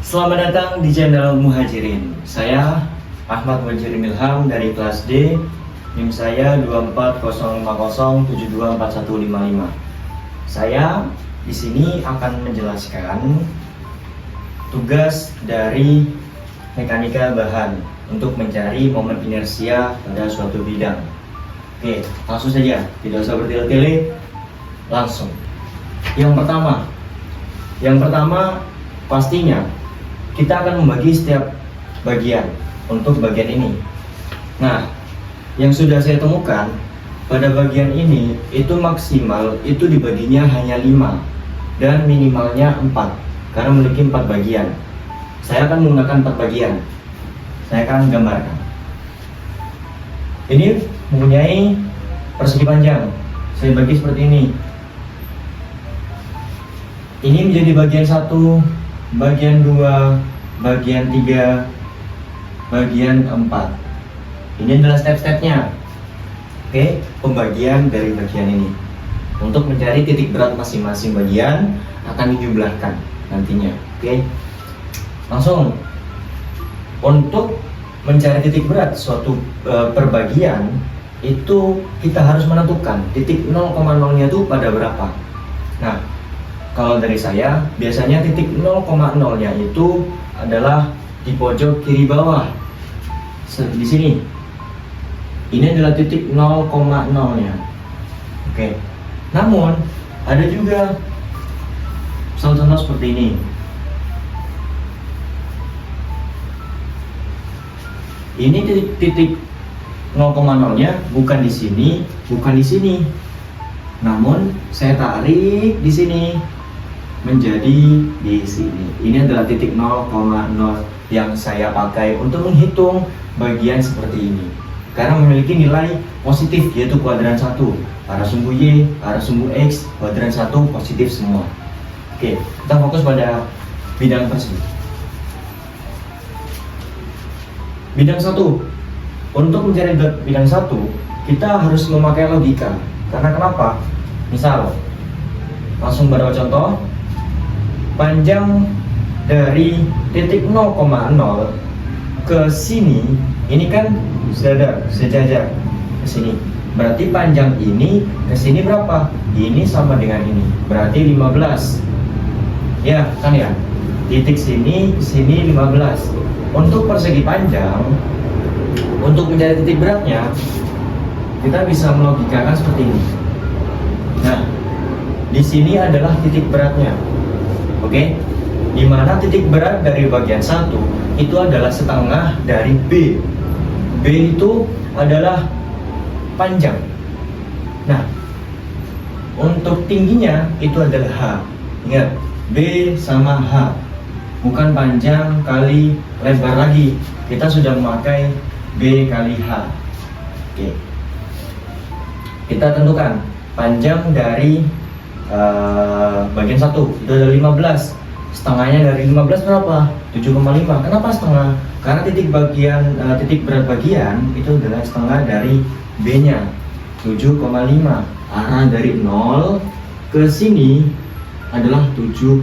Selamat datang di channel Muhajirin. Saya Ahmad Muhajirin Ilham dari kelas D. NIM saya 24050724155. Saya di sini akan menjelaskan tugas dari mekanika bahan untuk mencari momen inersia pada suatu bidang. Oke, langsung saja, tidak usah bertele-tele, langsung. Yang pertama pastinya kita akan membagi setiap bagian untuk bagian ini. Nah, yang sudah saya temukan pada bagian ini itu maksimal itu dibaginya hanya 5 dan minimalnya 4 karena memiliki 4 bagian. Saya akan menggunakan 4 bagian. Saya akan gambarkan. Ini mempunyai persegi panjang. Saya bagi seperti ini. Ini menjadi bagian 1, bagian 2, bagian 3, bagian 4. Ini adalah step-stepnya. Oke, pembagian dari bagian ini. Untuk mencari titik berat masing-masing bagian akan dijumlahkan nantinya. Oke. Langsung. Untuk mencari titik berat suatu perbagian itu kita harus menentukan titik 0,0-nya itu pada berapa. Nah, kalau dari saya, biasanya titik 0,0-nya itu adalah di pojok kiri bawah. Di sini. Ini adalah titik 0,0-nya. Oke. Namun, ada juga contoh seperti ini. Ini titik 0,0-nya bukan di sini, bukan di sini. Namun, saya tarik di sini menjadi di sini. Ini adalah titik 0,0 yang saya pakai untuk menghitung bagian seperti ini. Karena memiliki nilai positif yaitu kuadran 1. Arah sumbu Y, arah sumbu X, kuadran 1 positif semua. Oke, kita fokus pada bidang tersebut. Bidang 1. Untuk mencari bidang 1, kita harus memakai logika. Karena kenapa? Misal, langsung pada contoh. Panjang dari titik 0,0 ke sini, ini kan sejajar ke sini. Berarti panjang ini ke sini berapa? Ini sama dengan ini. Berarti 15. Ya, kan ya? Titik sini 15. Untuk persegi panjang, untuk mencari titik beratnya, kita bisa melogikakan seperti ini. Nah, di sini adalah titik beratnya. Oke, di mana titik berat dari bagian 1 itu adalah setengah dari B. B itu adalah panjang. Nah, untuk tingginya itu adalah H. Ingat, B sama H. Bukan panjang kali lebar lagi. Kita sudah memakai B kali H. Oke. Kita tentukan panjang dari bagian 1 itu ada 15. Setengahnya dari 15 berapa? 7,5. Kenapa setengah? Karena titik berat bagian itu adalah setengah dari B-nya 7,5. Arah dari 0 ke sini adalah 7,5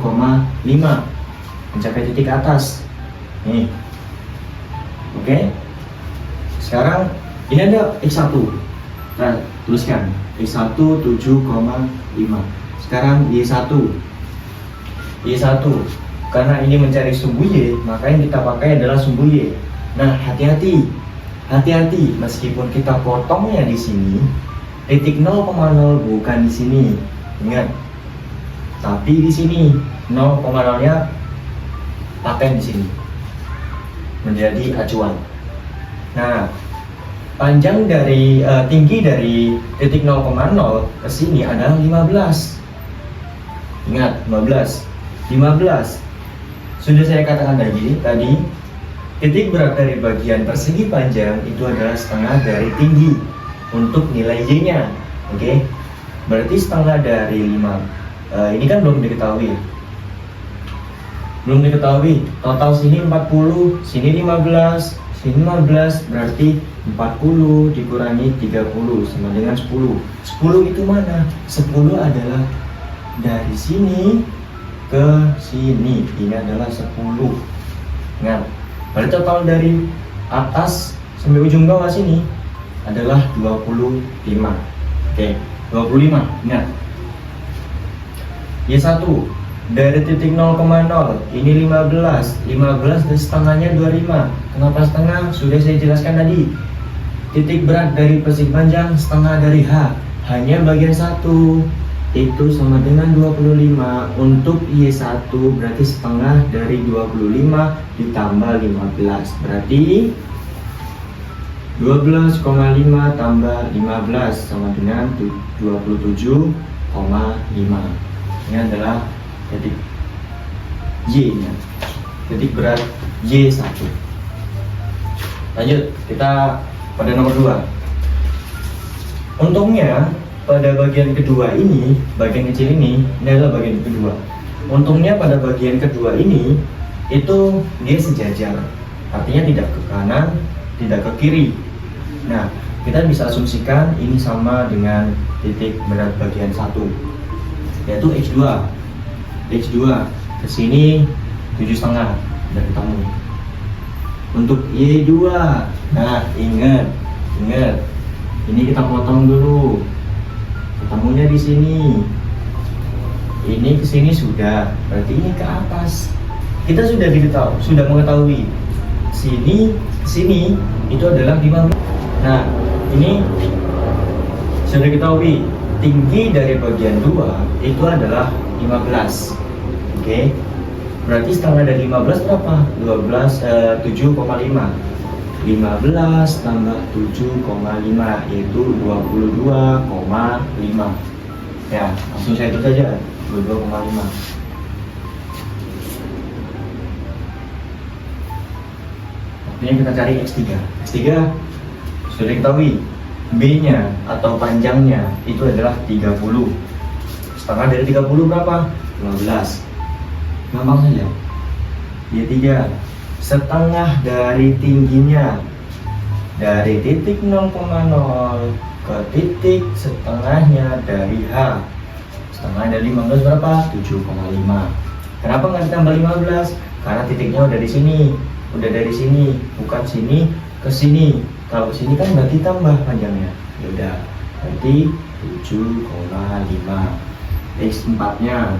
mencapai titik atas. Nih. Oke. Sekarang ini ada X1. Nah, tuliskan X1 7,5. Sekarang Y1. Karena ini mencari sumbu Y, maka yang kita pakai adalah sumbu Y. Nah, hati-hati meskipun kita potongnya di sini, titik 0,0 bukan di sini. Ingat. Tapi di sini 0,0-nya pakai di sini. Menjadi acuan. Nah, panjang dari tinggi dari titik 0,0 ke sini adalah 15. Ingat, 15. Sudah saya katakan tadi, titik berat dari bagian persegi panjang itu adalah setengah dari tinggi untuk nilai Y-nya. Oke. Berarti setengah dari 5. Ini kan belum diketahui. Total sini 40, sini 15, sini 15, berarti 40 dikurangi 30 sama dengan 10. 10 itu mana? 10 adalah dari sini ke ke sini. Ini adalah 10. Ingat, berarti total dari atas sampai ujung bawah sini adalah 25. Oke, 25. Ingat. Y1 dari titik 0,0 ini 15 dan setengahnya 25. Kenapa setengah? Sudah saya jelaskan tadi. Titik berat dari persegi panjang setengah dari H, hanya bagian 1 itu sama dengan 25. Untuk Y1 berarti setengah dari 25 ditambah 15, berarti 12,5 tambah 15 sama dengan 27,5. Ini adalah titik Y nya, titik berat Y1. Lanjut, kita pada nomor 2. Untungnya pada bagian kedua ini, bagian kecil ini adalah bagian kedua. Untungnya pada bagian kedua ini itu dia sejajar, artinya tidak ke kanan, tidak ke kiri. Nah, kita bisa asumsikan ini sama dengan titik berat bagian 1, yaitu X2. X2 ke sini 7,5 udah ketemu. Untuk Y2, nah ingat, ini kita potong dulu. Ketemunya di sini. Ini ke sini sudah, berarti ini ke atas. Kita sudah mengetahui sini ke sini itu adalah 15. Nah, ini sudah diketahui tinggi dari bagian 2 itu adalah 15. Oke. Berarti setengah dari 15 berapa? 7,5. 15 tambah 7,5 yaitu 22,5. Ya, langsung saya tulis saja 22,5. Ini kita cari X3. X3 sudah diketahui B-nya atau panjangnya itu adalah 30. Setengah dari 30 berapa? 15. Gampang saja. Y3 setengah dari tingginya dari titik 0,0 ke titik setengahnya dari H. Setengah dari 15 berapa? 7,5. Kenapa nggak ditambah 15? Karena titiknya udah di sini, udah dari sini, bukan sini ke sini. Kalau ke sini kan berarti tambah panjangnya. Ya udah, berarti 7,5.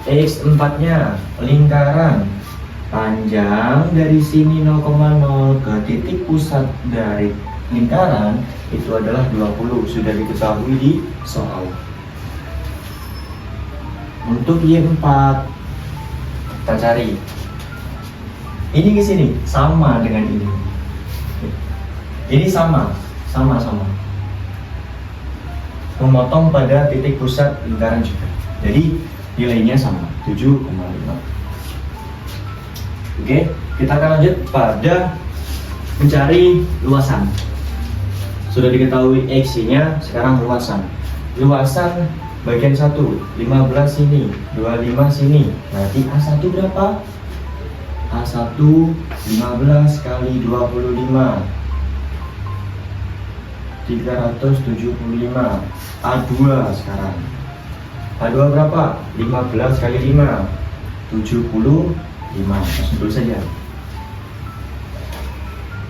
X4-nya lingkaran panjang dari sini 0,0 ke titik pusat dari lingkaran itu adalah 20. Sudah diketahui di soal. Untuk Y4 kita cari. Ini ke sini sama dengan ini. Ini sama. Memotong pada titik pusat lingkaran juga. Jadi nilainya sama, 7,5. Oke, kita akan lanjut pada mencari luasan. Sudah diketahui X-nya, sekarang luasan. Luasan bagian 1, 15 sini, 25 sini. Berarti A1 berapa? A1 15 kali 25 375. A2 sekarang. A2 berapa? 15 kali 5 75. Langsung tulis saja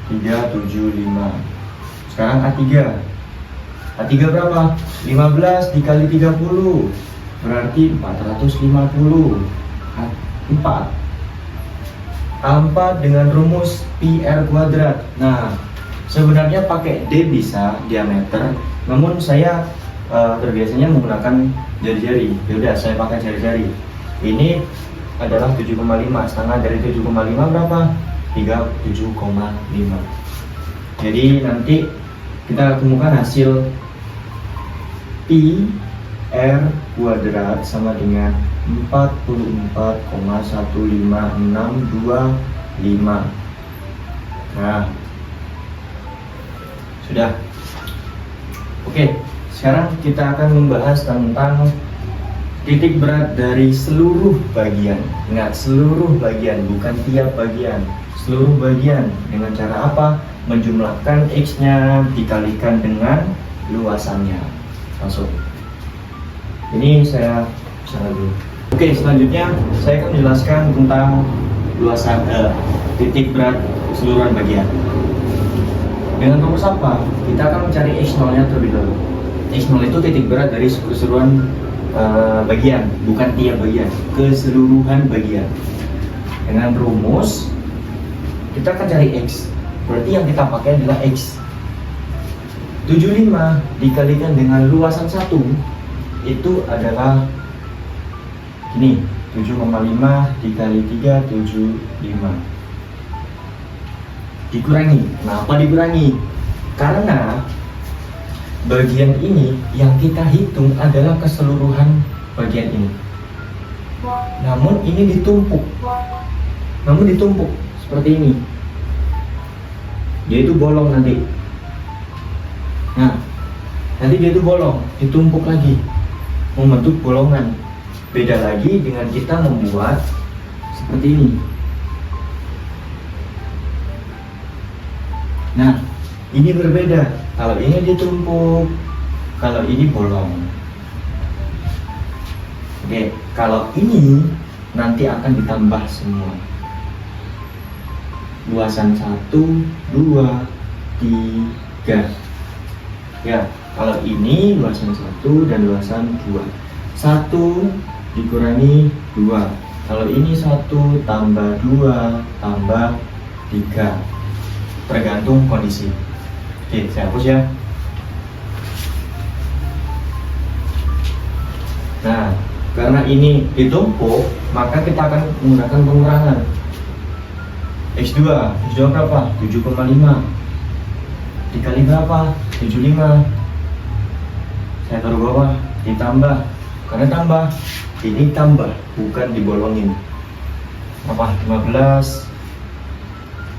375. Sekarang A3. A3 berapa? 15 dikali 30 berarti 450. A4. A4 dengan rumus PR kuadrat. Nah, sebenarnya pakai D bisa diameter, namun saya terbiasanya menggunakan jari-jari. Yaudah, saya pakai jari-jari. Ini adalah 7,5. Setengah dari 7,5 berapa? 37,5. Jadi nanti kita temukan hasil Pi R kuadrat sama dengan 44,15625. Nah, sudah. Oke, sekarang kita akan membahas tentang titik berat dari seluruh bagian. Ingat, seluruh bagian, bukan tiap bagian. Seluruh bagian. Dengan cara apa? Menjumlahkan X-nya dikalikan dengan luasannya. Langsung. Ini saya dulu. Oke, selanjutnya saya akan menjelaskan tentang luasan titik berat keseluruhan bagian. Dengan rumus apa? Kita akan mencari X0-nya terlebih dahulu. X0 itu titik berat dari keseluruhan bagian, bukan tiap bagian, keseluruhan bagian. Dengan rumus kita akan cari X. Berarti yang kita pakai adalah X. 75 dikalikan dengan luasan 1 itu adalah ini 7,5 dikali 3, 75. Dikurangi. Kenapa dikurangi? Karena bagian ini yang kita hitung adalah keseluruhan bagian ini. Namun ini ditumpuk. Seperti ini. Dia itu bolong nanti. Nah, nanti dia itu bolong, ditumpuk lagi, membentuk bolongan. Beda lagi dengan kita membuat seperti ini. Nah, ini berbeda. Kalau ini ditumpuk, kalau ini bolong. Oke, kalau ini nanti akan ditambah semua. Luasan 1, 2, 3. Ya, kalau ini luasan 1 dan luasan 2. 1 dikurangi 2. Kalau ini 1 tambah 2 tambah 3. Tergantung kondisi. Oke, saya hapus ya. Nah, karena ini ditumpuk, maka kita akan menggunakan pengurangan. X2 berapa? 7,5 dikali berapa? 75. Saya taruh bawah, ditambah. Karena tambah, ini tambah, bukan dibolongin. Apa? 15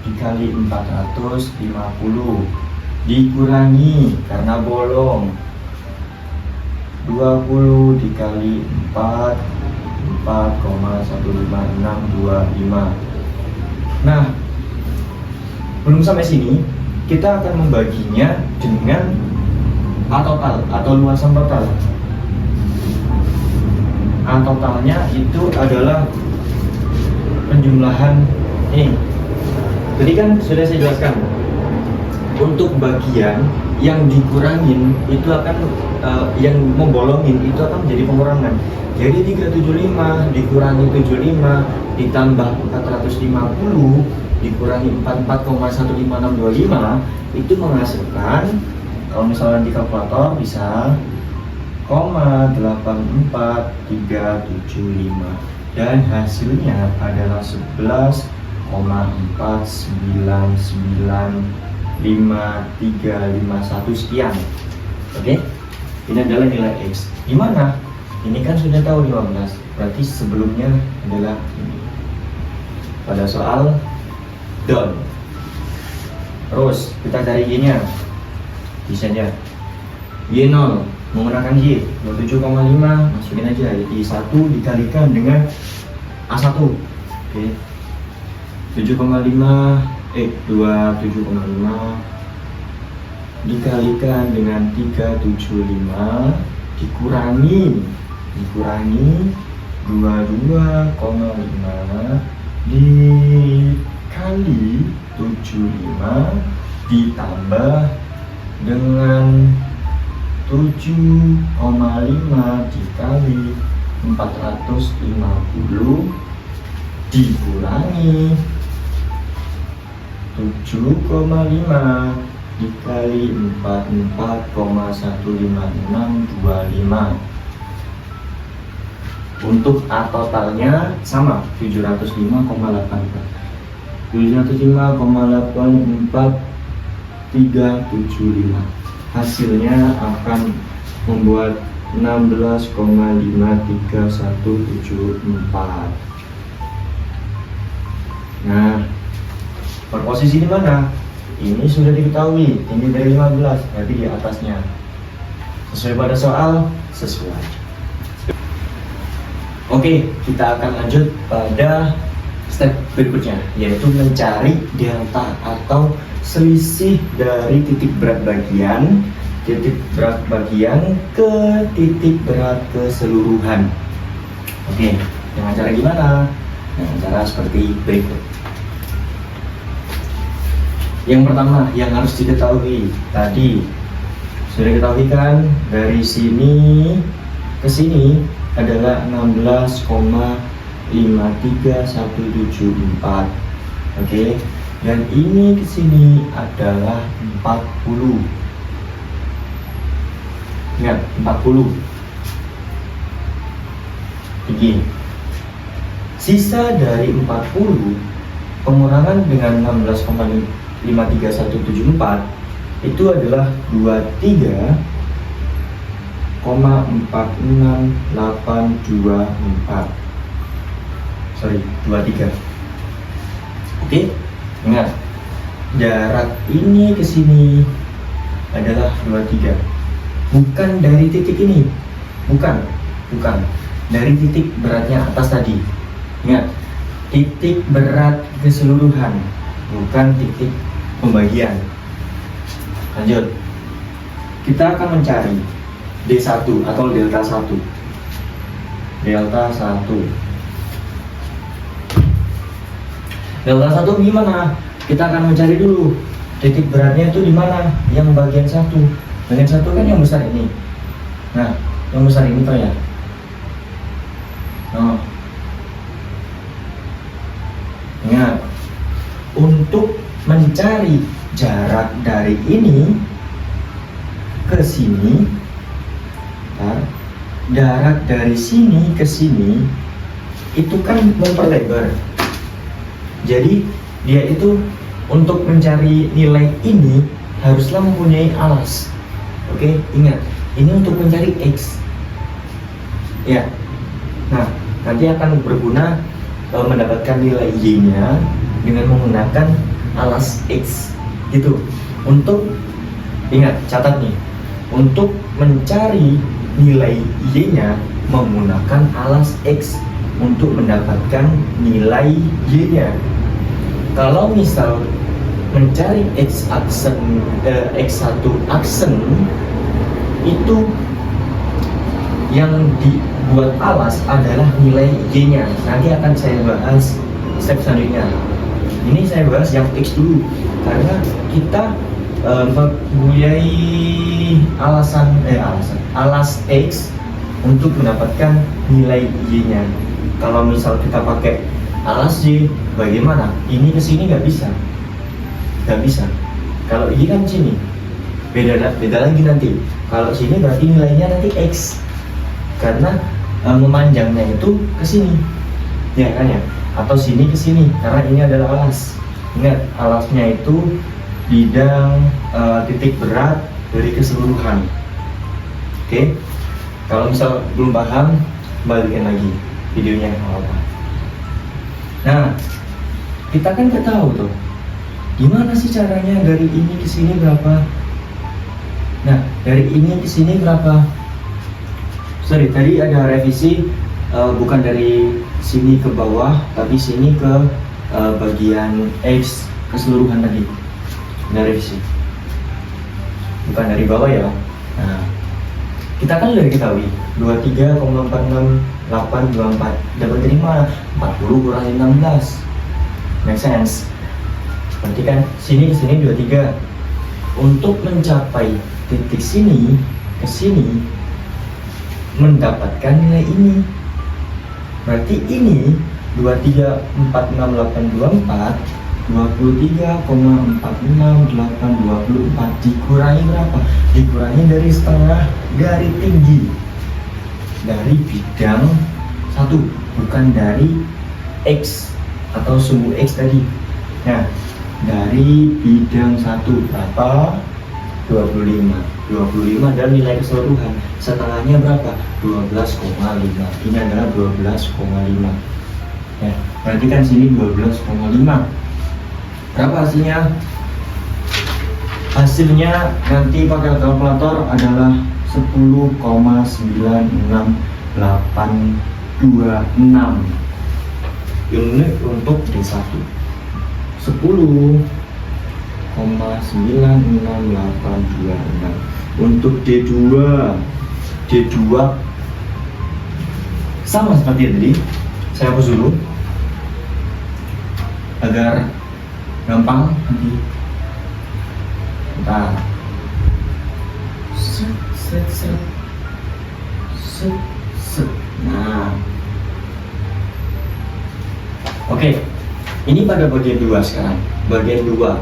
dikali 450 dikurangi karena bolong. 20 dikali 4, 4,15625. Nah, belum sampai sini, kita akan membaginya dengan A total atau luasan total. A totalnya itu adalah penjumlahan ini. Tadi kan sudah saya jelaskan, untuk bagian yang dikurangin itu akan yang membolongin itu akan menjadi pengurangan. Jadi 375 dikurangi 75 ditambah 450 dikurangi 44,15625 itu menghasilkan, kalau misalnya di kalkulator bisa 0,84375 dan hasilnya adalah 11,4995351 sekian. Oke, ini adalah nilai X. Gimana? Ini kan sudah tahu 15, berarti sebelumnya adalah ini. Pada soal down. Terus kita cari Y-nya. Desainnya Y0 menggunakan Y 27,5, masukin aja. Jadi 1 dikalikan dengan A1. Oke. 7,5 27,5 dikalikan dengan 375 dikurangi 22,5 dikali 75 ditambah dengan 7,5 dikali 450 dikurangi 7,5 dikali 44,15625. Untuk A totalnya sama 705,84 hasilnya akan membuat 16,53174. Nah, posisi di mana? Ini sudah diketahui, tinggi dari 15, berarti di atasnya. Sesuai pada soal, sesuai. Oke, kita akan lanjut pada step berikutnya, yaitu mencari delta atau selisih dari titik berat bagian ke titik berat keseluruhan. Oke, dengan cara gimana? Dengan cara seperti berikut. Yang pertama yang harus diketahui tadi sudah diketahui kan, dari sini ke sini adalah 16,53174. Oke, dan ini ke sini adalah 40. Ingat, 40. Begini. Sisa dari 40 pengurangan dengan 16,53174 itu adalah 23,46824. Sorry, 23. Oke, ingat, jarak ini ke sini adalah 23. Bukan dari titik ini. Bukan dari titik beratnya atas tadi. Ingat, titik berat keseluruhan, bukan titik pembagian. Lanjut, kita akan mencari D1 atau delta 1. Delta 1 gimana? Kita akan mencari dulu titik beratnya itu di mana? Yang bagian 1. Bagian 1 kan yang besar ini. Nah, yang besar ini toh ya. Nah, ingat, untuk mencari jarak dari ini ke sini, jarak dari sini ke sini itu kan memperlebar. Jadi dia itu untuk mencari nilai ini haruslah mempunyai alas. Oke, ingat, ini untuk mencari X ya. Nah, nanti akan berguna mendapatkan nilai Y-nya dengan menggunakan alas X gitu. Untuk ingat, catat nih, untuk mencari nilai Y-nya menggunakan alas X untuk mendapatkan nilai Y-nya. Kalau misal mencari X1 aksen itu yang dibuat alas adalah nilai Y-nya. Nanti akan saya bahas step selanjutnya. Ini saya bahas yang X dulu, karena kita mempunyai alas X untuk mendapatkan nilai Y-nya. Kalau misal kita pakai alas Y, bagaimana? Ini ke sini nggak bisa. Kalau Y kan sini, beda lagi nanti. Kalau sini berarti nilainya nanti X, karena memanjangnya itu ke sini, ya kan ya? Atau sini ke sini, karena ini adalah alas. Ingat, alasnya itu bidang titik berat dari keseluruhan. Oke, kalau misal belum paham, balikin lagi videonya apa. Nah, kita kan nggak tahu tuh gimana sih caranya dari ini ke sini berapa. Nah, dari ini ke sini berapa? Sorry, tadi ada revisi, bukan dari sini ke bawah, tapi sini ke bagian X keseluruhan tadi. Ada revisi, bukan dari bawah ya. Nah, kita kan udah ketahui 23,46824 dapat dari mana? 40 kurangi 16. Make sense? Berarti kan sini ke sini 23. Untuk mencapai titik sini ke sini mendapatkan nilai ini, berarti ini 23,46824 23,46824 dikurangi berapa? Dikurangi dari setengah dari tinggi, dari bidang 1, bukan dari X atau sumbu X tadi. Nah, dari bidang 1 berapa? 25 adalah nilai keseluruhan. Setengahnya berapa? 12,5. Ini adalah 12,5. Ya, berarti kan sini 12,5. Berapa hasilnya? Hasilnya nanti pakai kalkulator adalah 10,96826 unit untuk D1. 10,96826 untuk D2. Sama seperti tadi, saya hapus dulu agar gampang nanti. Bentar. Set, set, set. Set, set. Nah, oke, ini pada bagian 2 sekarang. Bagian 2.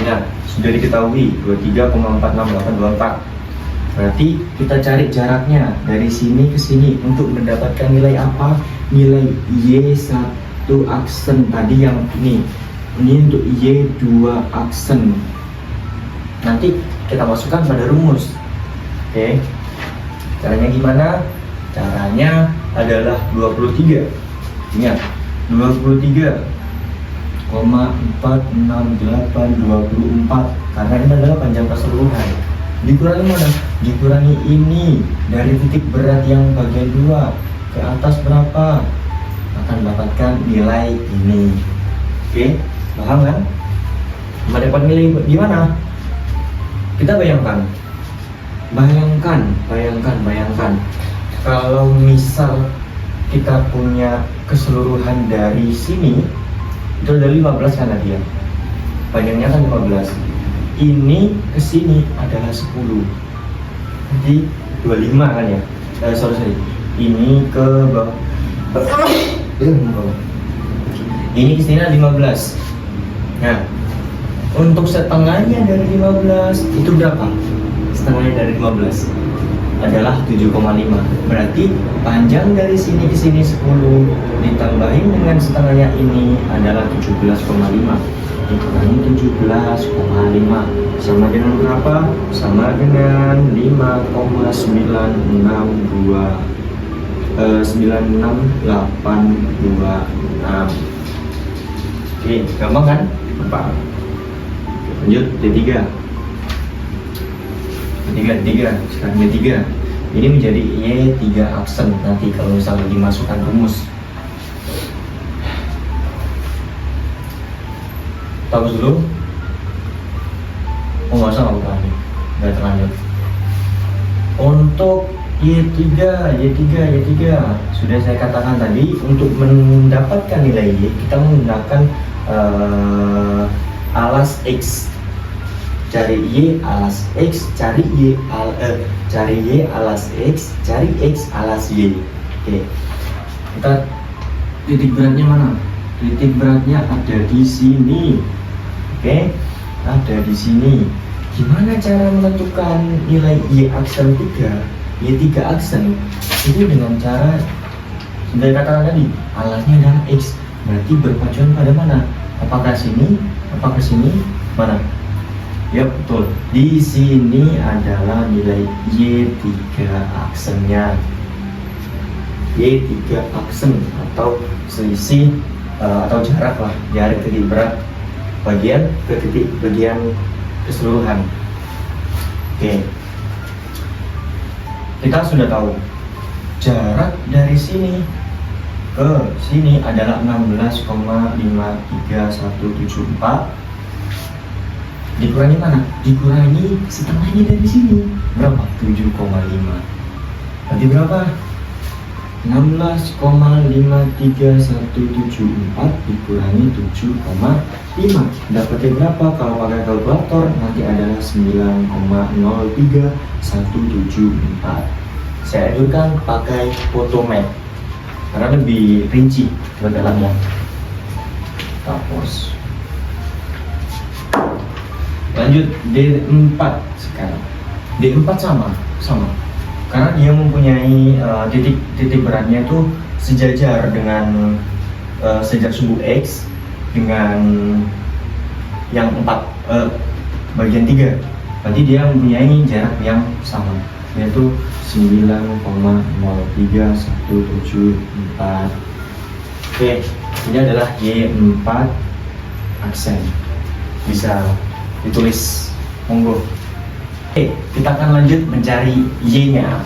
Nah, sudah diketahui 23,468424. Berarti kita cari jaraknya dari sini ke sini untuk mendapatkan nilai apa? Nilai Y1 aksen tadi yang ini. Ini untuk Y2 aksen. Nanti kita masukkan pada rumus. Oke. Caranya gimana? Caranya adalah 23. Ingat, 23,46824 karena ini adalah panjang keseluruhan. Dikurangi mana? Dikurangi ini dari titik berat yang bagian 2 ke atas berapa? Akan mendapatkan nilai ini. Oke, paham kan? Mendapat nilai gimana? Kita bayangkan. Bayangkan. Kalau misal kita punya keseluruhan dari sini itu dari 15 kan tadi ya. Panjangnya kan 15. Ini ke sini adalah 10. Jadi 25 kan ya. Sorry. Ini ke bawah. Ini ke sini 15. Nah, untuk setengahnya dari 15 itu berapa? Setengahnya dari 15 adalah 7,5. Berarti panjang dari sini ke sini 10 ditambahin dengan setengahnya ini adalah 17,5. Dikurangi 17,5 sama dengan berapa? Sama dengan 9686. Oke, gampang kan? Gampang. Lanjut D3. Sekarang D3 ini menjadi Y3 aksen nanti kalau misalnya dimasukkan rumus. Tahu dulu. Oh, nggak usah nggak terlanjur. Untuk Y3 sudah saya katakan tadi, untuk mendapatkan nilai Y kita menggunakan alas X. Cari Y alas X, cari Y alas X, cari X alas Y. Oke. Kita titik beratnya mana? Titik beratnya ada di sini. Oke, ada di sini. Gimana cara menentukan nilai Y aksen 3, Y3 aksen? Itu dengan cara sudah katakan tadi, alasnya adalah X. Berarti berpacuan pada mana? Apakah sini? Apakah sini? Mana? Ya betul. Di sini adalah nilai Y3 aksennya. Y3 aksen atau selisih atau jarak lah dari titik berat bagian ke titik bagian keseluruhan. Oke, kita sudah tahu jarak dari sini ke sini adalah 16,53174. Dikurangi mana? Dikurangi setengahnya dari sini. Berapa? 7,5. Berarti berapa? 16,53174 dikurangi 7,5. Dapatnya berapa? Kalau pakai kalkulator nanti adalah 9,03174. Saya anjurkan pakai Photomat karena lebih rinci dalamnya. Tapos. Lanjut D4 sekarang. D4 sama. Karena dia mempunyai titik beratnya itu sejajar dengan sejak sumbu X dengan yang 4 bagian 3. Berarti dia mempunyai jarak yang sama, yaitu 9,03174. Oke, ini adalah Y4 aksen. Bisa ditulis, monggo. Oke, kita akan lanjut mencari Y-nya.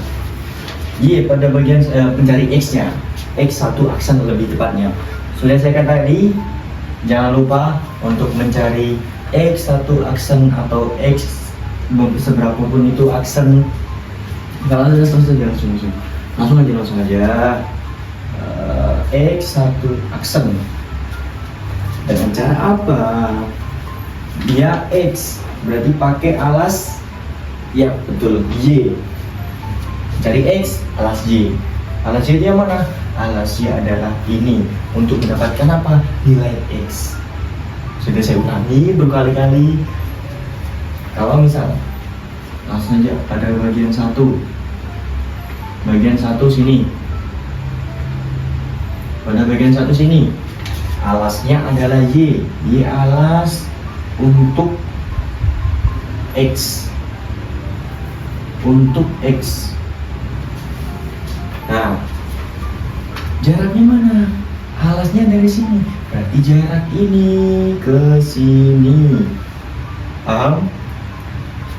Y pada bagian pencari X-nya. X1 aksen lebih tepatnya. Sudah saya katakan tadi, jangan lupa untuk mencari X1 aksen atau X seberapapun itu aksen. Kalau ada langsung. Langsung aja. X1 aksen. Dengan cara apa? Dia X, berarti pakai alas, ya betul, Y. Cari X, alas Y. Alas Y yang mana? Alas Y adalah ini. Untuk mendapatkan apa? Nilai X. Sudah saya ulangi berkali-kali. Kalau misal langsung aja pada bagian 1. Bagian 1 sini. Pada bagian 1 sini. Alasnya adalah Y. Y alas untuk X. Untuk X. Nah, jaraknya mana? Alasnya dari sini. Berarti jarak ini ke sini. Paham?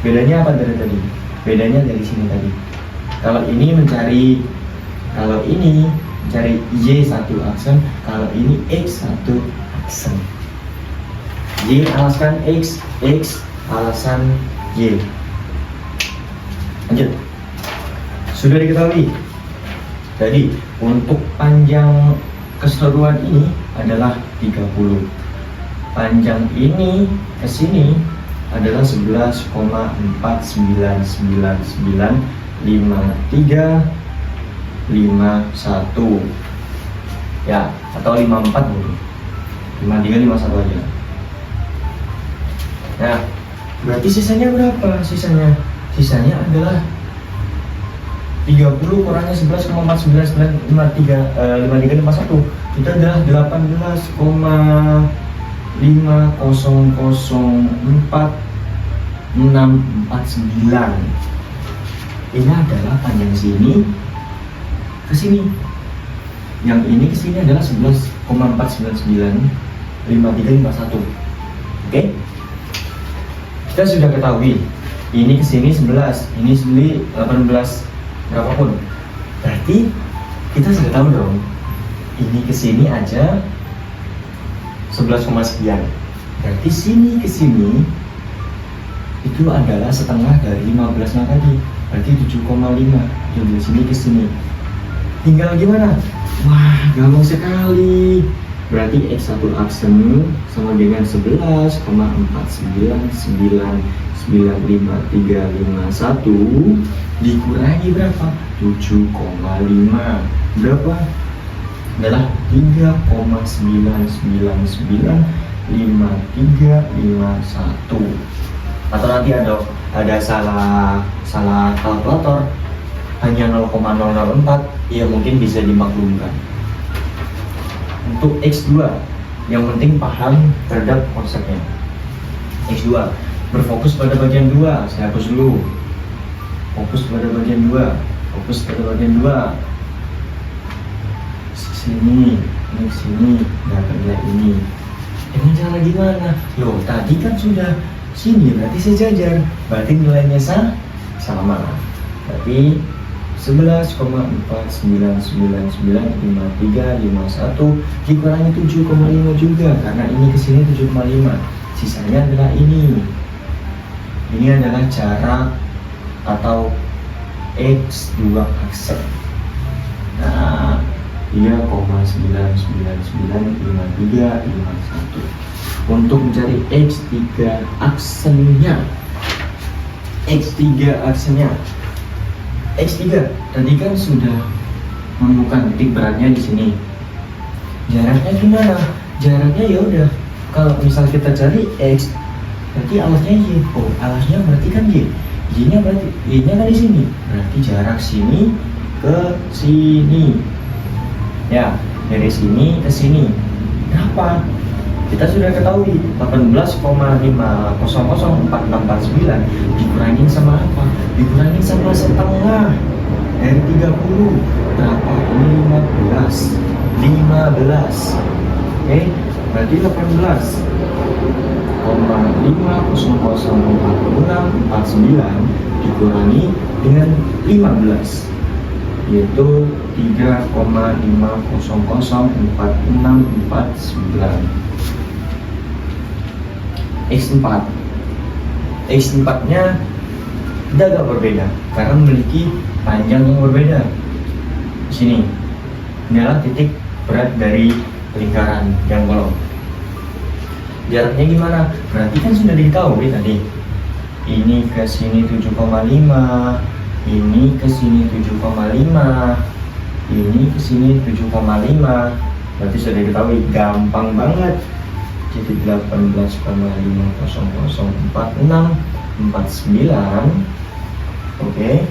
Bedanya apa dari tadi? Bedanya dari sini tadi. Kalau ini mencari Y1 aksen, kalau ini X1 aksen. Y alaskan X, X alasan Y. Lanjut. Sudah diketahui. Jadi untuk panjang keseluruhan ini adalah 30. Panjang ini ke sini adalah 11,4995351 ya, atau 54 dulu. 5351 aja. Nah, berarti sisanya berapa? Sisanya adalah 30 kurangnya 11,4995351. Itu adalah 18,5004,649. Ini adalah panjang sini ke sini. Yang ini ke sini adalah 11,4995351. Oke? Kita sudah ketahui. Ini ke sini 11, ini sini 18 berapapun. Berarti kita sudah tahu dong. Ini ke sini aja 11, sekian. Berarti sini ke sini itu adalah setengah dari 15-nya tadi. Berarti 7,5. Dari sini ke sini. Tinggal gimana? Wah, gampang sekali. Berarti X1 aksen sama dengan 11,499955351 dikurangi berapa? 7,5. Berapa? Adalah 3,9995351. Atau nanti ada salah kalkulator hanya 0,004, ya mungkin bisa dimaklumkan. Untuk X2, yang penting paham terhadap konsepnya. X2 berfokus pada bagian 2. Saya hapus dulu. Fokus pada bagian 2. Fokus pada bagian 2. Sini, ini sini, dapat nilai ini. Dengan cara gimana? Loh, tadi kan sudah sini, berarti sejajar. Berarti nilainya sama. Berarti 11,4999351 dikurangi 7,5 juga, karena ini kesini 7,5. Sisanya adalah ini. Ini adalah jarak atau X2 aksen. Nah, 3,9995351. Untuk mencari X3 aksennya. X3 tadi kan sudah menemukan titik beratnya di sini. Jaraknya gimana? Jaraknya ya udah, kalau misal kita cari X, berarti alasnya Y. Oh, alasnya berarti kan Y. Y-nya berarti Y-nya kan di sini. Berarti jarak sini ke sini. Ya, dari sini ke sini. Berapa? Kita sudah ketahui 18,5004649 dikurangin sama apa? Dikurangin sama setengah dari 30. Berapa? Ini 15. Oke, berarti 18,5004649 dikurangi dengan 15, yaitu 3,5004649. X4 nya tidak agak berbeda karena memiliki panjang yang berbeda. di sini. Ini adalah titik berat dari lingkaran yang bolong. Jaraknya gimana? Berarti kan sudah diketahui tadi. Ini ke sini 7,5, ini ke sini 7,5, ini ke sini 7,5. Berarti sudah diketahui, gampang banget. Jadi 18,5004649. Oke.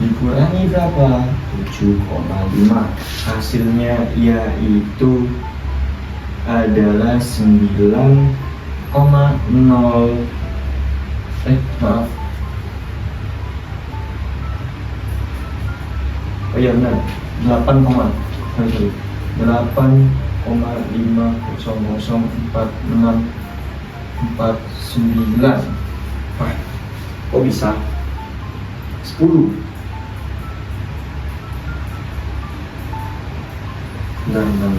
Dikurangi berapa? 7,5. Hasilnya yaitu adalah 9,0 maaf. Oh iya benar. 8,5004649. Wah, kok bisa? 10. Bentar.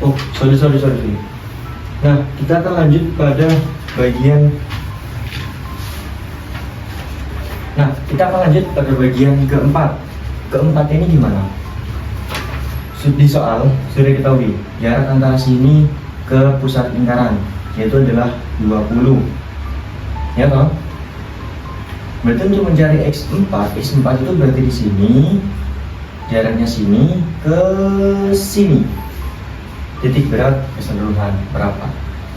Oh, sorry. Nah, kita akan lanjut pada bagian keempat. Keempat ini gimana? Di soal sudah diketahui jarak antara sini ke pusat lingkaran yaitu adalah 20. Ya toh? Berarti untuk mencari X4 itu berarti di sini, jaraknya sini ke sini. Titik berat keseluruhan berapa?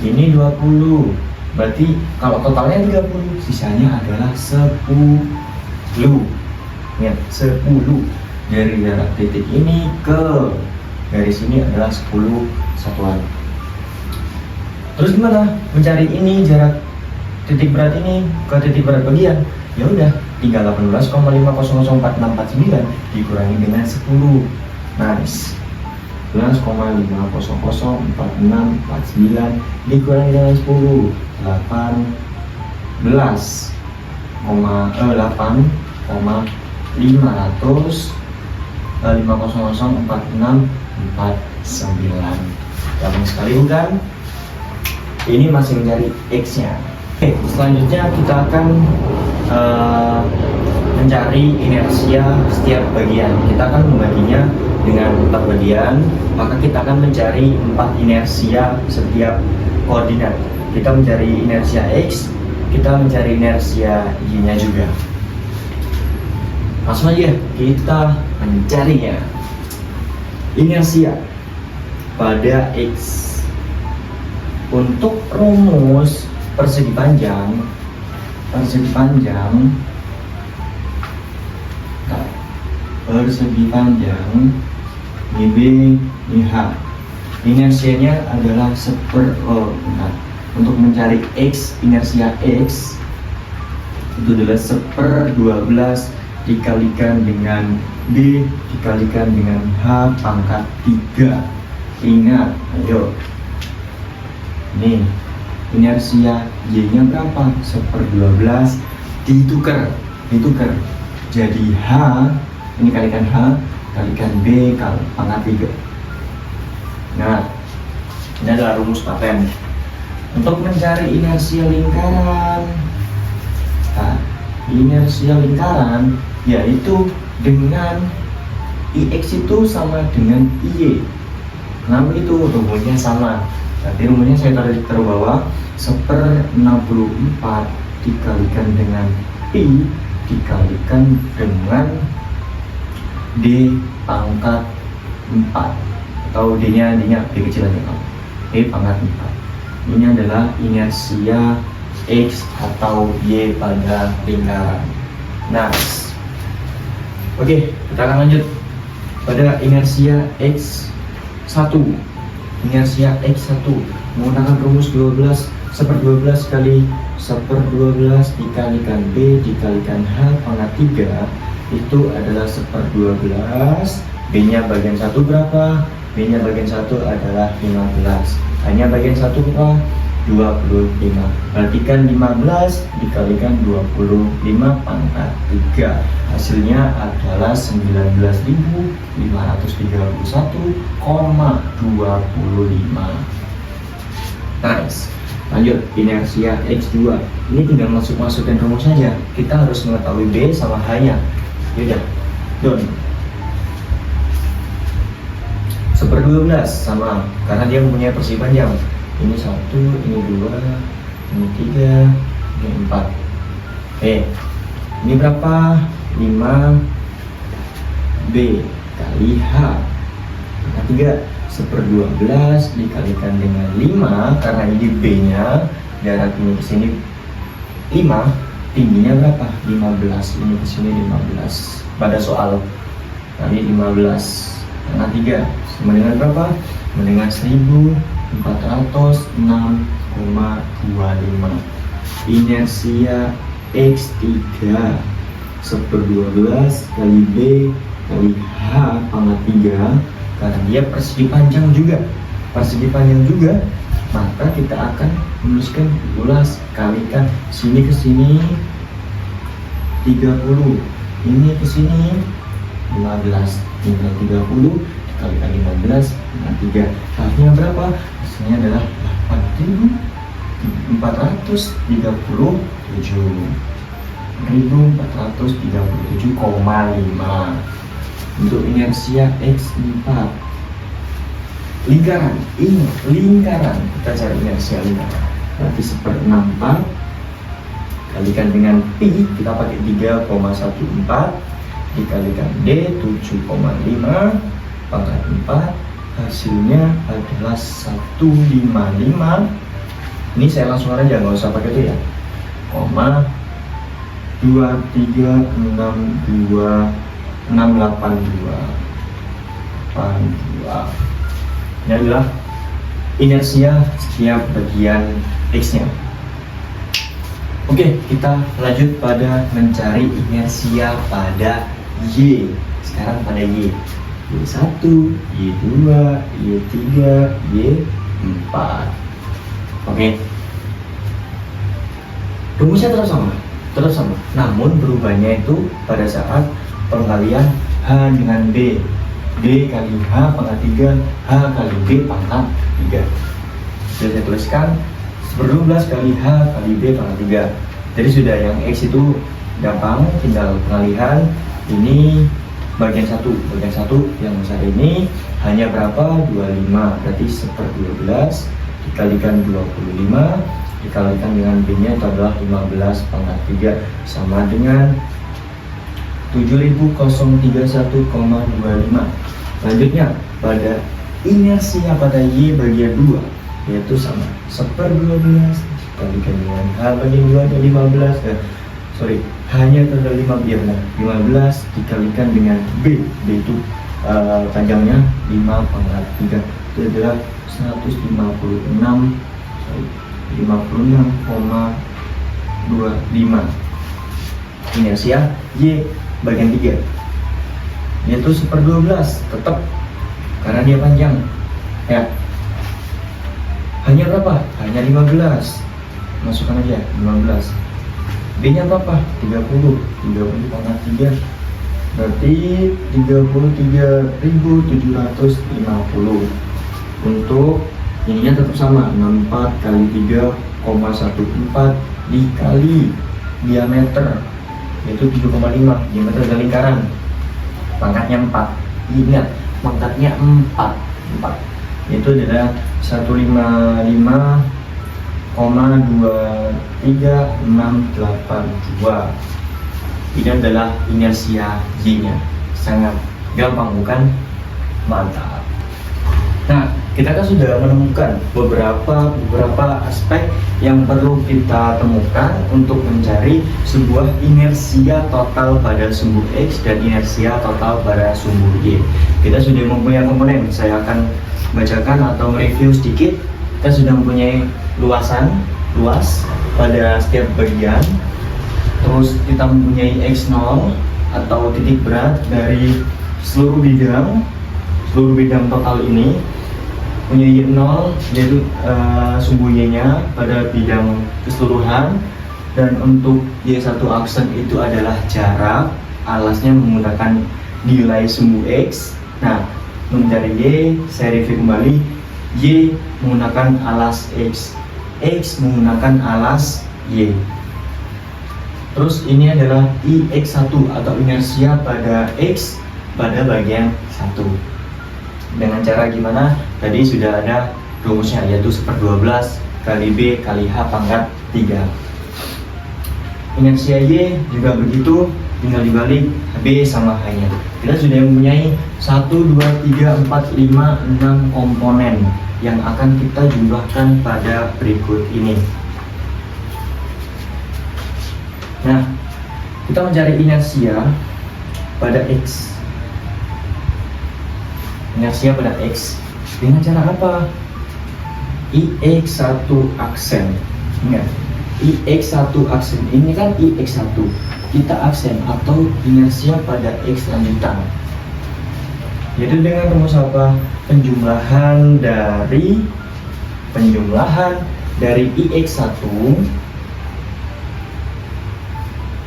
Ini 20. Berarti kalau totalnya 30, sisanya adalah 10. Ya, 10. Dari jarak titik ini ke dari sini adalah 10 satuan. Terus gimana mencari ini jarak titik berat ini ke titik berat bagian? Ya udah, tinggal 18,5004649 dikurangi dengan 10. Nice. 11,5004649 dikurangi dengan 10. 500,4649. Gampang sekali bukan? Ini masih mencari X-nya. Oke, selanjutnya kita akan mencari inersia setiap bagian. Kita akan membaginya dengan 4 bagian, maka kita akan mencari 4 inersia setiap koordinat. Kita mencari inersia X, kita mencari inersia Y-nya juga. Langsung aja kita mencarinya. Inersia pada X. Untuk rumus persegi panjang B H. Inersianya adalah untuk mencari X, inersia X itu adalah 1/12 dikalikan dengan B dikalikan dengan H pangkat 3. Ingat, ayo. Nih, inersia Y-nya berapa? 1/12 ditukar. Jadi H, ini kalikan H, kalikan B pangkat 3. Nah, ini adalah rumus paten. Untuk mencari inersia lingkaran, yaitu dengan IX itu sama dengan IY. Namun itu rumusnya sama. Berarti rumusnya saya taruh bawah. 1/64 dikalikan dengan Pi dikalikan dengan D pangkat 4, atau D-nya D kecil aja kan. D pangkat 4. Ini adalah inersia X atau Y pada lingkaran. Nah, oke, kita akan lanjut pada inersia X1. Inersia X1 menggunakan rumus 1/12 kali 1/12 dikalikan B dikalikan H pangkat 3 itu adalah 1/12. B-nya bagian 1 berapa? B-nya bagian 1 adalah 15. Hanya bagian 1 berapa? 25. Perhatikan 15 dikalikan 25 pangkat 3. Hasilnya adalah 19.531,25. Nice. Lanjut, inersia X2. Ini tinggal masukin rumus saja. Kita harus mengetahui B sama H-nya. Yaudah, done. 1/12 sama, karena dia mempunyai persegi panjang. Ini 1, ini 2, ini 3, ini 4. Ini berapa? 5B kali H. Nah, 3 1/12 dikalikan dengan 5, karena ini B-nya, jarak ini ke sini 5, tingginya berapa? 15, ini ke sini 15. Pada soal tadi 15, karena 3 sama dengan berapa? Sama dengan 1406,25. Inersia X3 1/12 kali B kali H pangkat 3, karena dia persegi panjang juga, maka kita akan menuliskan ulas kalikan sini ke sini 30, ini ke sini 15, tinggal 30 dikalikan 15 dengan 3, hasilnya berapa? Hasilnya adalah 8.437,5 untuk inersia X4. Lingkaran, ini lingkaran, kita cari inersia lingkaran. Berarti 1/64 kalikan dengan pi, kita pakai 3,14 dikalikan D 7,5 pangkat 4, hasilnya adalah 155. Ini saya langsung aja, nggak usah pakai itu ya, 2362,682. Ini adalah inersia setiap bagian X-nya. Oke, kita lanjut pada mencari inersia pada Y. Sekarang pada Y. Y1, Y2, Y3, Y4. Oke. Rumusnya tetap sama. Namun berubahnya itu pada saat pengalian H dengan B. B kali H pangkat 3, H kali B pangkat 3. Jadi saya tuliskan 1/12 kali H kali B pangkat 3. Jadi sudah yang X itu gampang, tinggal pengalihan. Ini bagian 1 yang besar ini hanya berapa? 25. Berarti 1/12 dikalikan 25 dikalikan dengan B-nya itu adalah 15 pangkat 3 sama dengan 7031,25. Selanjutnya pada inersia pada Y bagian 2, yaitu sama 1/12 dikalikan dengan H bagian 2 ada 15. Hanya ada 15 dikalikan dengan B itu panjangnya 5 pangkat 3, itu adalah 56,25 inersia Y bagian 3, yaitu 1/12 tetap karena dia panjang ya. Hanya berapa? Hanya 15, masukkan aja 15. B nya berapa? 30 pangkat 3, berarti 33.750. Untuk ininya tetap sama, 64 kali 3,14 dikali diameter, yaitu 7,5. Diameter dari lingkaran, pangkatnya 4. Ingat, pangkatnya 4, itu adalah 155,23682. Ini adalah inersia Y-nya. Sangat gampang bukan? Mantap. Nah, kita kan sudah menemukan beberapa aspek yang perlu kita temukan untuk mencari sebuah inersia total pada sumbu X dan inersia total pada sumbu Y. Kita sudah mempunyai komponen, saya akan bacakan atau mereview sedikit. Kita sudah mempunyai luas pada setiap bagian. Terus kita mempunyai X0 atau titik berat dari seluruh bidang total ini. Punya Y0 yaitu sumbu Y-nya pada bidang keseluruhan, dan untuk Y1 aksen itu adalah jarak, alasnya menggunakan nilai sumbu X. Nah, mencari Y, saya review kembali, Y menggunakan alas X menggunakan alas Y. Terus ini adalah IX1 atau inersia pada X pada bagian 1. Dengan cara gimana? Tadi sudah ada rumusnya, yaitu 1/12 kali B kali H pangkat 3. Inersia Y juga begitu, tinggal dibalik B sama H-nya. Kita sudah mempunyai 1, 2, 3, 4, 5, 6 komponen yang akan kita jumlahkan pada berikut ini. Nah, kita mencari inersia pada X. Inersia pada X dengan cara apa? IX1 aksen. Ingat, IX1 aksen ini kan IX1. Kita aksen atau inersia pada X lanjutan. Yaitu dengan rumus apa? Penjumlahan dari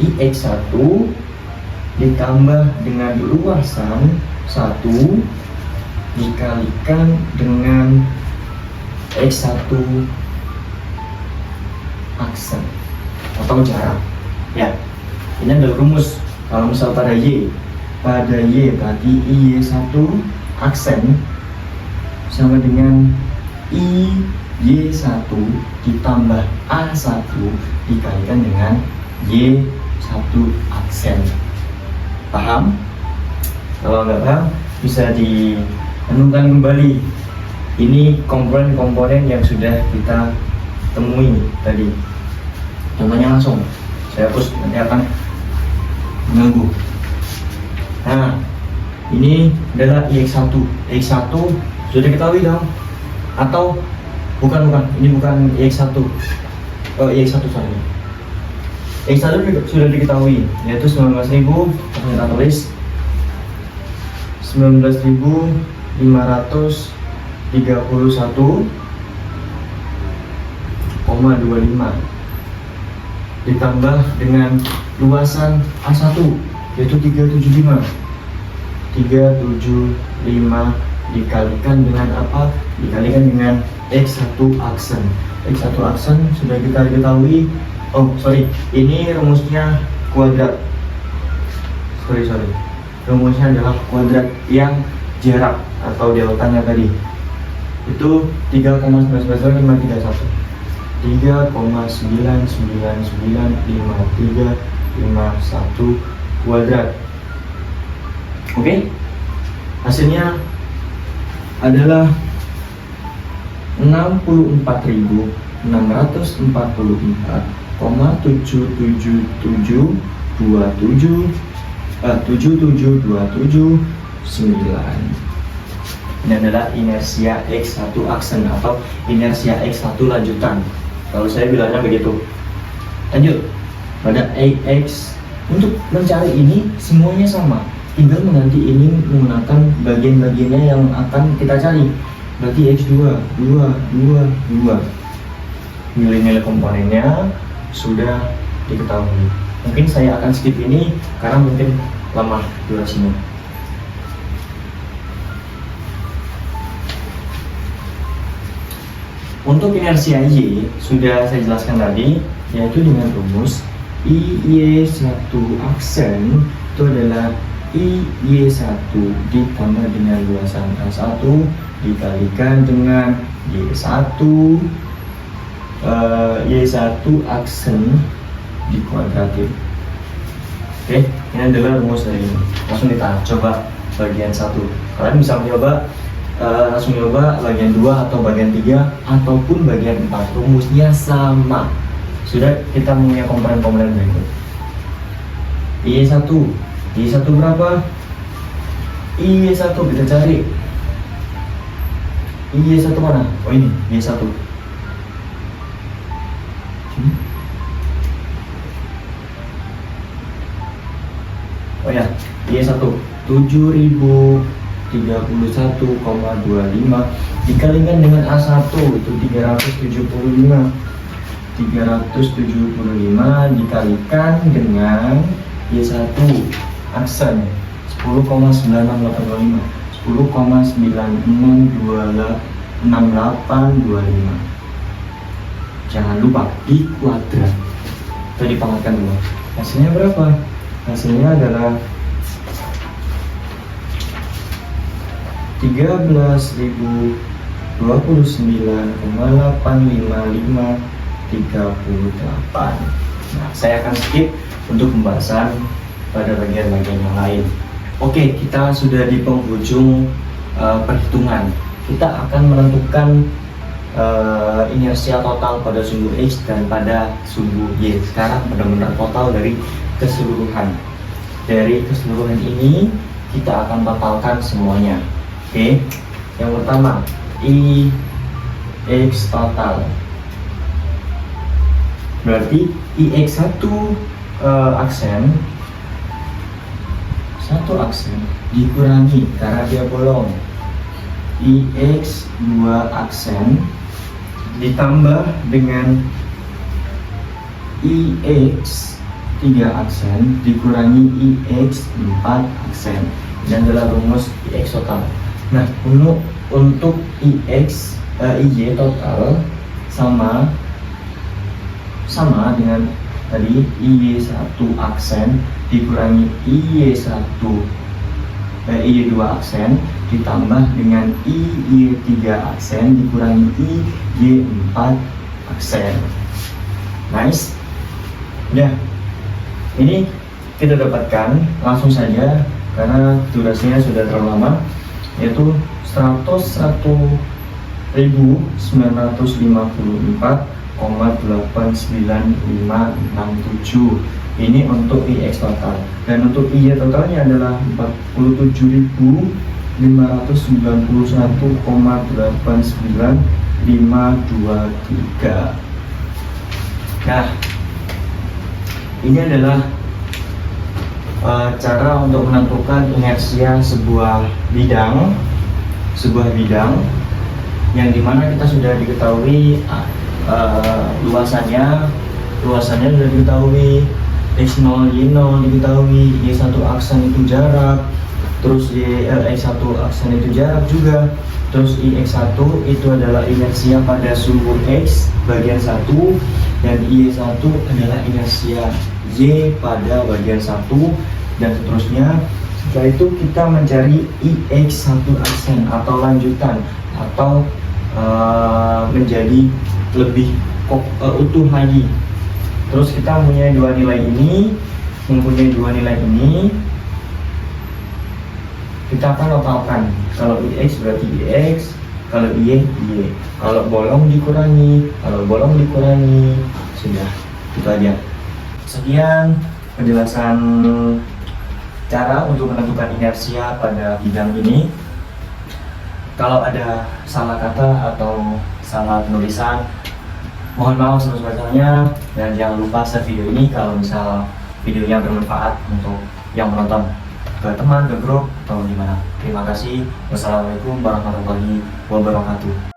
IX1 ditambah dengan luasan 1 dikalikan dengan X1 aksen atau jarak. Ya, ini adalah rumus. Kalau misal pada Y berarti IY1 aksen sama dengan IY1 ditambah A1 dikalikan dengan Y1 aksen. Paham? Kalau nggak paham bisa direnungkan kembali. Ini komponen-komponen yang sudah kita temui tadi. Contohnya langsung saya hapus, nanti akan mengganggu. Nah, ini adalah IX1. IX1 sudah diketahui dong? Atau bukan, ini bukan IX1. IX1 sorry. IX1 sudah diketahui, yaitu 19.000, kita tulis 19.531,25 ditambah dengan luasan A1 yaitu 375 dikalikan dengan apa? Dikalikan dengan X1 aksen. X1 aksen sudah kita ketahui. Ini rumusnya kuadrat. Rumusnya adalah kuadrat yang jarak atau deltanya tadi itu 3,99531 3,9995351 kuadrat. Oke, hasilnya adalah 6744,7727 Ini adalah inersia X1 aksen atau inersia X1 lanjutan. Kalau saya bilangnya begitu. Lanjut pada AX. Untuk mencari ini semuanya sama, tinggal mengganti ini menggunakan bagian-bagiannya yang akan kita cari. Berarti X2 2. Nilai-nilai komponennya sudah diketahui. Mungkin saya akan skip ini karena mungkin lama durasinya. Untuk inersia Y sudah saya jelaskan tadi, yaitu dengan rumus IY1 aksen itu adalah IY1 ditambah dengan luasan A1 dikalikan dengan Y1 Y1 aksen dikuadratin. Oke, ini adalah rumus dari ini. Langsung kita coba bagian 1. Kalian bisa mencoba langsung coba bagian 2 atau bagian 3 ataupun bagian 4. Rumusnya sama. Sudah kita punya komponen-komponen berikut. I1 berapa? I1 kita cari. I1 mana? Oh ini, I1. Oh ya, I1 7031,25 dikalikan dengan A1 itu 375 dikalikan dengan Y1 aksen 10,9685 10,9628 6825. Jangan lupa di kuadrat atau dipangkatkan dulu. Hasilnya berapa? Hasilnya adalah 13.029,85538. Nah, saya akan skip untuk pembahasan pada bagian-bagian yang lain. Oke, kita sudah di penghujung perhitungan. Kita akan menentukan inersia total pada sumbu X dan pada sumbu Y. Sekarang benar-benar total dari keseluruhan. Dari keseluruhan ini kita akan totalkan semuanya. Oke, yang pertama IX total. Berarti IX1 aksen dikurangi karena dia bolong. IX 2 aksen ditambah dengan IX 3 aksen dikurangi IX 4 aksen. Dan adalah rumus IX total. Nah, untuk IY total sama dengan tadi IY1 aksen dikurangi IY2 aksen ditambah dengan IY3 aksen dikurangi IY4 aksen. Nice. Ya, ini kita dapatkan langsung saja karena durasinya sudah terlalu lama, yaitu 100.154,89567. Ini untuk IX total, dan untuk IY totalnya adalah 47.591,89523. Nah, ini adalah cara untuk menentukan inersia sebuah bidang yang dimana kita sudah diketahui luasannya sudah diketahui, X0 Y0 diketahui, Y1 aksen itu jarak, terus X1 aksen itu jarak juga, terus IX1 itu adalah inersia pada sumbu X bagian 1, dan Y1 adalah inersia Y pada bagian 1, dan seterusnya. Setelah itu kita mencari IX1 aksen atau lanjutan atau menjadi lebih utuh lagi. Terus kita mempunyai dua nilai ini, kita akan totalkan. Kalau IX berarti IX, kalau Y, Y. Kalau bolong dikurangi, sudah, itu aja. Sekian penjelasan cara untuk menentukan inersia pada bidang ini. Kalau ada salah kata atau salah penulisan, mohon maaf sebesar-besarnya, dan jangan lupa share video ini kalau misal videonya bermanfaat untuk yang menonton, ke teman, ke grup, atau gimana. Terima kasih. Wassalamualaikum warahmatullahi wabarakatuh.